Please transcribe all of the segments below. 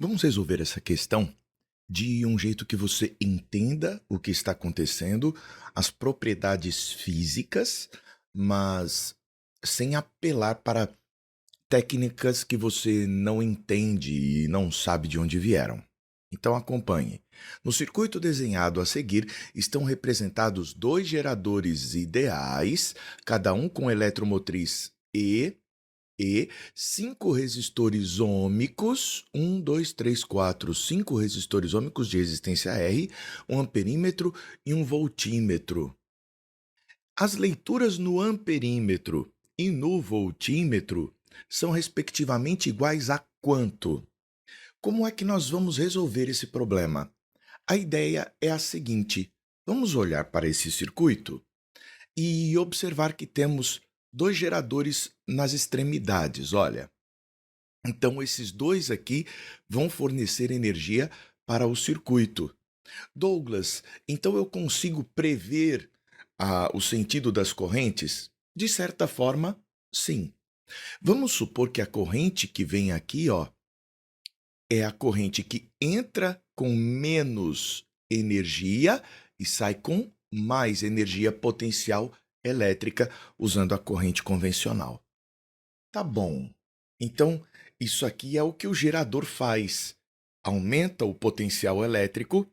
Vamos resolver essa questão de um jeito que você entenda o que está acontecendo, as propriedades físicas, mas sem apelar para técnicas que você não entende e não sabe de onde vieram. Então acompanhe. No circuito desenhado a seguir estão representados dois geradores ideais, cada um com eletromotriz E, cinco resistores ômicos, 5 resistores ômicos de resistência R, um amperímetro e um voltímetro. As leituras no amperímetro e no voltímetro são respectivamente iguais a quanto? Como é que nós vamos resolver esse problema? A ideia é a seguinte: vamos olhar para esse circuito e observar que temos dois geradores nas extremidades, olha. Então, esses dois aqui vão fornecer energia para o circuito. Douglas, então eu consigo prever o sentido das correntes? De certa forma, sim. Vamos supor que a corrente que vem aqui, ó, é a corrente que entra com menos energia e sai com mais energia potencial elétrica usando a corrente convencional. Tá bom. Então, isso aqui é o que o gerador faz. Aumenta o potencial elétrico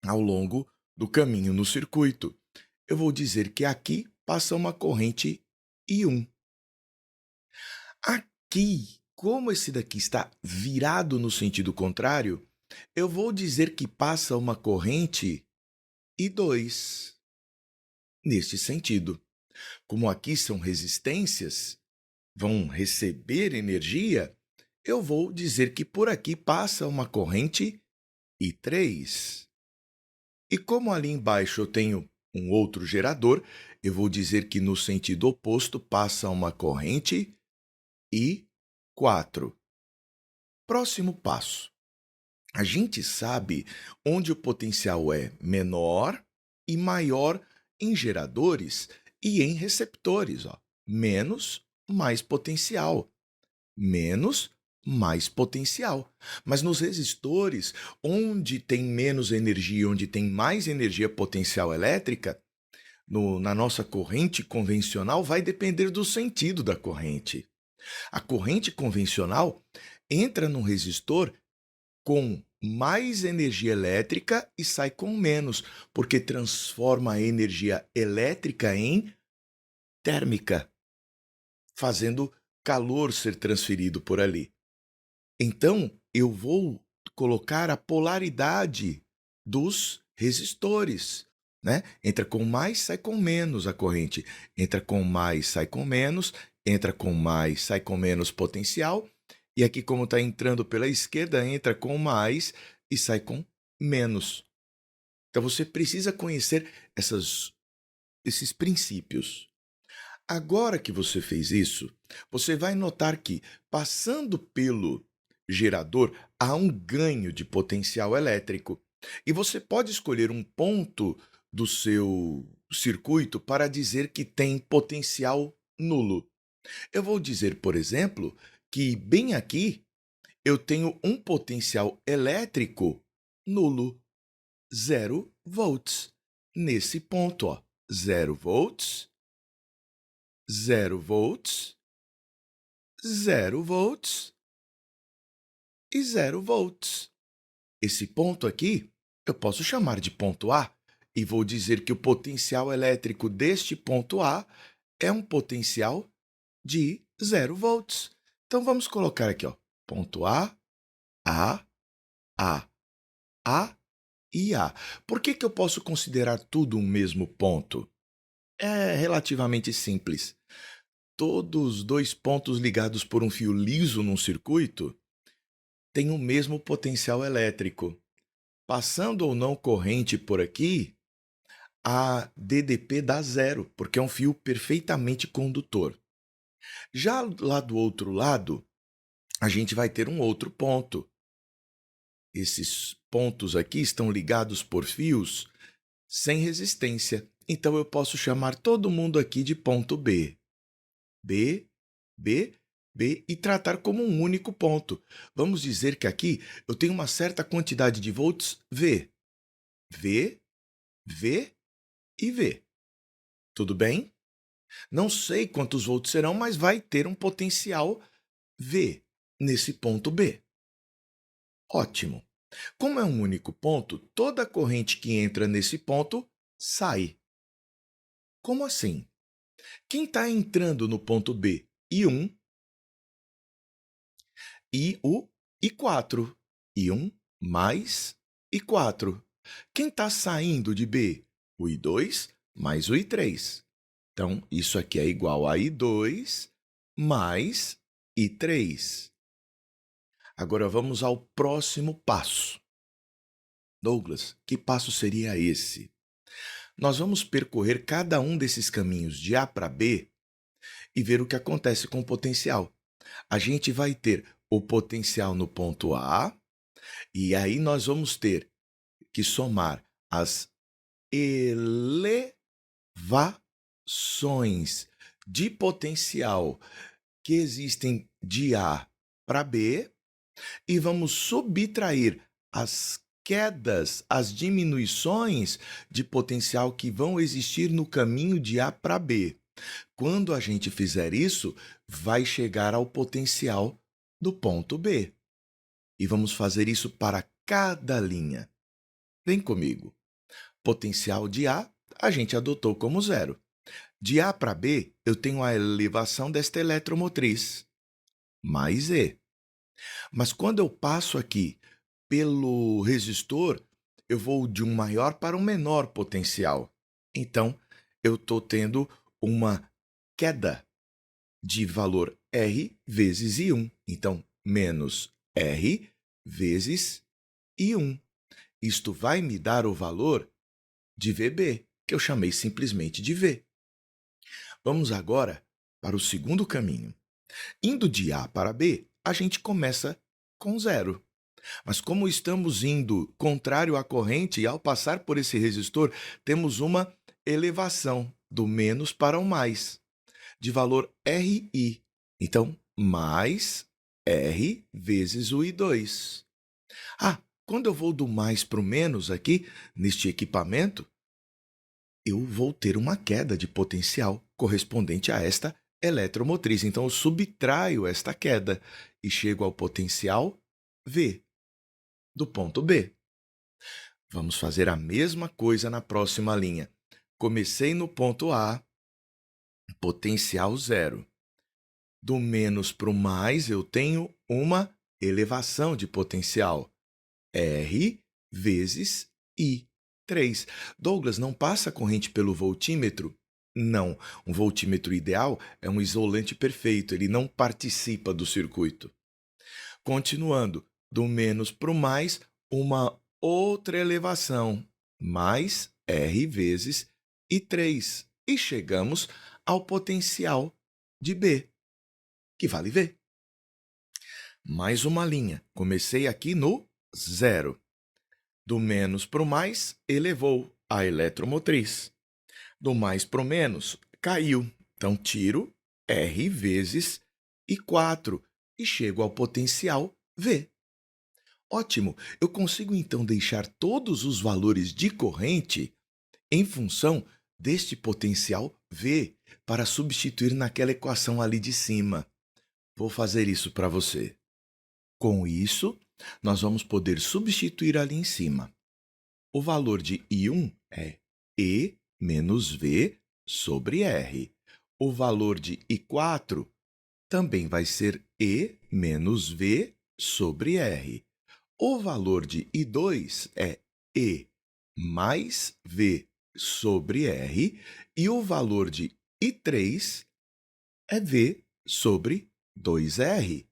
ao longo do caminho no circuito. Eu vou dizer que aqui passa uma corrente I1. Aqui, como esse daqui está virado no sentido contrário, eu vou dizer que passa uma corrente I2. Neste sentido, como aqui são resistências, vão receber energia, eu vou dizer que por aqui passa uma corrente I3. E como ali embaixo eu tenho um outro gerador, eu vou dizer que no sentido oposto passa uma corrente I4. Próximo passo. A gente sabe onde o potencial é menor e maior em geradores e em receptores. Ó. Menos, mais potencial. Menos, mais potencial. Mas nos resistores, onde tem menos energia, onde tem mais energia potencial elétrica, na nossa corrente convencional, vai depender do sentido da corrente. A corrente convencional entra no resistor com mais energia elétrica e sai com menos, porque transforma a energia elétrica em térmica, fazendo calor ser transferido por ali. Então, eu vou colocar a polaridade dos resistores, né? Entra com mais, sai com menos a corrente. Entra com mais, sai com menos. Entra com mais, sai com menos potencial. E aqui, como está entrando pela esquerda, entra com mais e sai com menos. Então, você precisa conhecer esses princípios. Agora que você fez isso, você vai notar que, passando pelo gerador, há um ganho de potencial elétrico. E você pode escolher um ponto do seu circuito para dizer que tem potencial nulo. Eu vou dizer, por exemplo, que bem aqui eu tenho um potencial elétrico nulo, 0 volts. Nesse ponto, ó, 0 volts, 0 volts, 0 volts e 0 volts. Esse ponto aqui eu posso chamar de ponto A e vou dizer que o potencial elétrico deste ponto A é um potencial de 0 volts. Então vamos colocar aqui, ó, ponto A, A, A, A e A. Por que eu posso considerar tudo um mesmo ponto? É relativamente simples. Todos dois pontos ligados por um fio liso num circuito têm o mesmo potencial elétrico. Passando ou não corrente por aqui, a DDP dá zero, porque é um fio perfeitamente condutor. Já lá do outro lado, a gente vai ter um outro ponto. Esses pontos aqui estão ligados por fios sem resistência. Então eu posso chamar todo mundo aqui de ponto B. B, B, B e tratar como um único ponto. Vamos dizer que aqui eu tenho uma certa quantidade de volts V. V, V e V. Tudo bem? Não sei quantos volts serão, mas vai ter um potencial V nesse ponto B. Ótimo. Como é um único ponto, toda corrente que entra nesse ponto sai. Como assim? Quem está entrando no ponto B? I1 e o I4. I1 mais I4. Quem está saindo de B? O I2 mais o I3. Então, isso aqui é igual a I2 mais I3. Agora vamos ao próximo passo. Douglas, que passo seria esse? Nós vamos percorrer cada um desses caminhos de A para B e ver o que acontece com o potencial. A gente vai ter o potencial no ponto A, e aí nós vamos ter que somar as elevações de potencial que existem de A para B e vamos subtrair as quedas, as diminuições de potencial que vão existir no caminho de A para B. Quando a gente fizer isso, vai chegar ao potencial do ponto B. E vamos fazer isso para cada linha. Vem comigo. Potencial de a gente adotou como zero. De A para B, eu tenho a elevação desta eletromotriz, mais E. Mas quando eu passo aqui pelo resistor, eu vou de um maior para um menor potencial. Então, eu estou tendo uma queda de valor R vezes I1. Então, menos R vezes I1. Isto vai me dar o valor de VB, que eu chamei simplesmente de V. Vamos agora para o segundo caminho. Indo de A para B, a gente começa com zero. Mas como estamos indo contrário à corrente e ao passar por esse resistor, temos uma elevação do menos para o mais, de valor RI. Então, mais R vezes o I2. Quando eu vou do mais para o menos aqui, neste equipamento, eu vou ter uma queda de potencial correspondente a esta eletromotriz. Então, eu subtraio esta queda e chego ao potencial V do ponto B. Vamos fazer a mesma coisa na próxima linha. Comecei no ponto A, potencial zero. Do menos para o mais, eu tenho uma elevação de potencial, R vezes I3. Douglas, não passa corrente pelo voltímetro? Não. Um voltímetro ideal é um isolante perfeito, ele não participa do circuito. Continuando, do menos para o mais, uma outra elevação, mais R vezes I3. E chegamos ao potencial de B, que vale V. Mais uma linha. Comecei aqui no zero. Do menos para o mais, elevou a eletromotriz. Do mais para o menos, caiu. Então, tiro R vezes I4 e chego ao potencial V. Ótimo! Eu consigo, então, deixar todos os valores de corrente em função deste potencial V para substituir naquela equação ali de cima. Vou fazer isso para você. Com isso, nós vamos poder substituir ali em cima. O valor de I1 é E menos V sobre R. O valor de I4 também vai ser E menos V sobre R. O valor de I2 é E mais V sobre R. E o valor de I3 é V sobre 2R.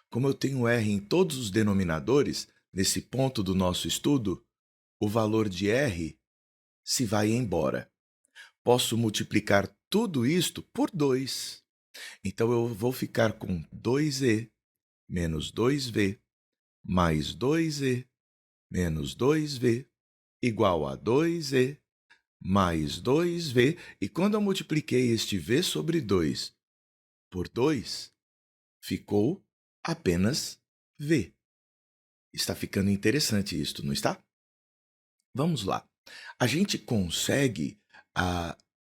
Como eu tenho R em todos os denominadores, nesse ponto do nosso estudo, o valor de R se vai embora. Posso multiplicar tudo isto por 2. Então, eu vou ficar com 2E menos 2V mais 2E menos 2V igual a 2E mais 2V. E quando eu multipliquei este V sobre 2 por 2, ficou apenas V. Está ficando interessante isto, não está? Vamos lá. A gente consegue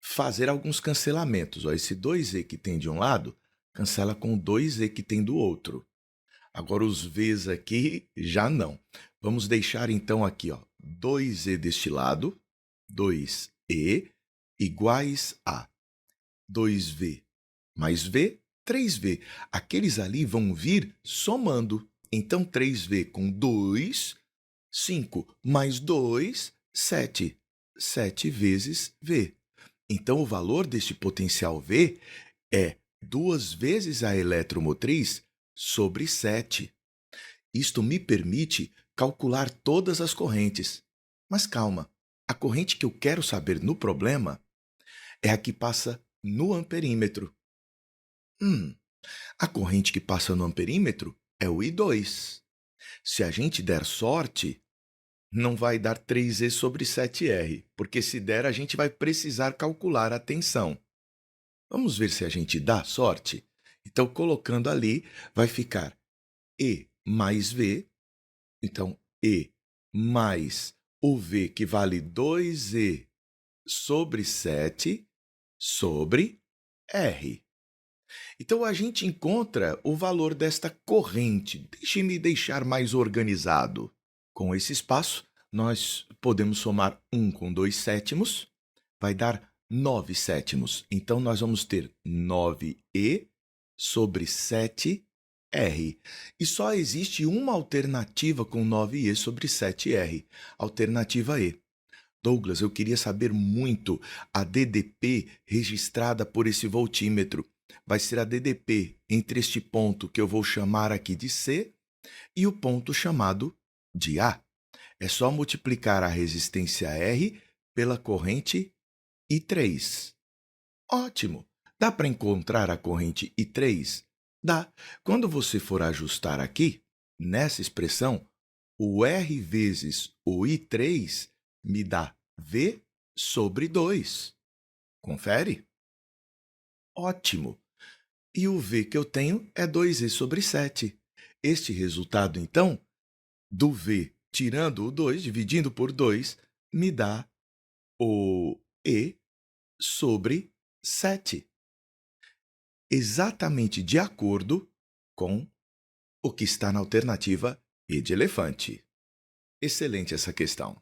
fazer alguns cancelamentos. Ó, esse 2E que tem de um lado, cancela com o 2E que tem do outro. Agora os V's aqui já não. Vamos deixar então aqui, ó, 2E deste lado, 2E iguais a 2V mais V, 3V. Aqueles ali vão vir somando. Então, 3V com 2, 5 mais 2, 7. 7 vezes V. Então, o valor deste potencial V é 2 vezes a eletromotriz sobre 7. Isto me permite calcular todas as correntes. Mas calma, a corrente que eu quero saber no problema é a que passa no amperímetro. A corrente que passa no amperímetro é o I2. Se a gente der sorte, não vai dar 3E sobre 7R, porque se der, a gente vai precisar calcular a tensão. Vamos ver se a gente dá sorte? Então, colocando ali, vai ficar E mais V. Então, E mais o V, que vale 2E sobre 7 sobre R. Então, a gente encontra o valor desta corrente. Deixe-me deixar mais organizado. Com esse espaço, nós podemos somar 1 com 2 sétimos, vai dar 9 sétimos. Então, nós vamos ter 9E sobre 7R. E só existe uma alternativa com 9E sobre 7R, alternativa E. Douglas, eu queria saber muito a DDP registrada por esse voltímetro. Vai ser a DDP entre este ponto que eu vou chamar aqui de C e o ponto chamado de A. É só multiplicar a resistência R pela corrente I3. Ótimo! Dá para encontrar a corrente I3? Dá. Quando você for ajustar aqui, nessa expressão, o R vezes o I3 me dá V sobre 2. Confere? Ótimo! E o V que eu tenho é 2E sobre 7. Este resultado, então, do V tirando o 2, dividindo por 2, me dá o E sobre 7. Exatamente de acordo com o que está na alternativa E de elefante. Excelente essa questão.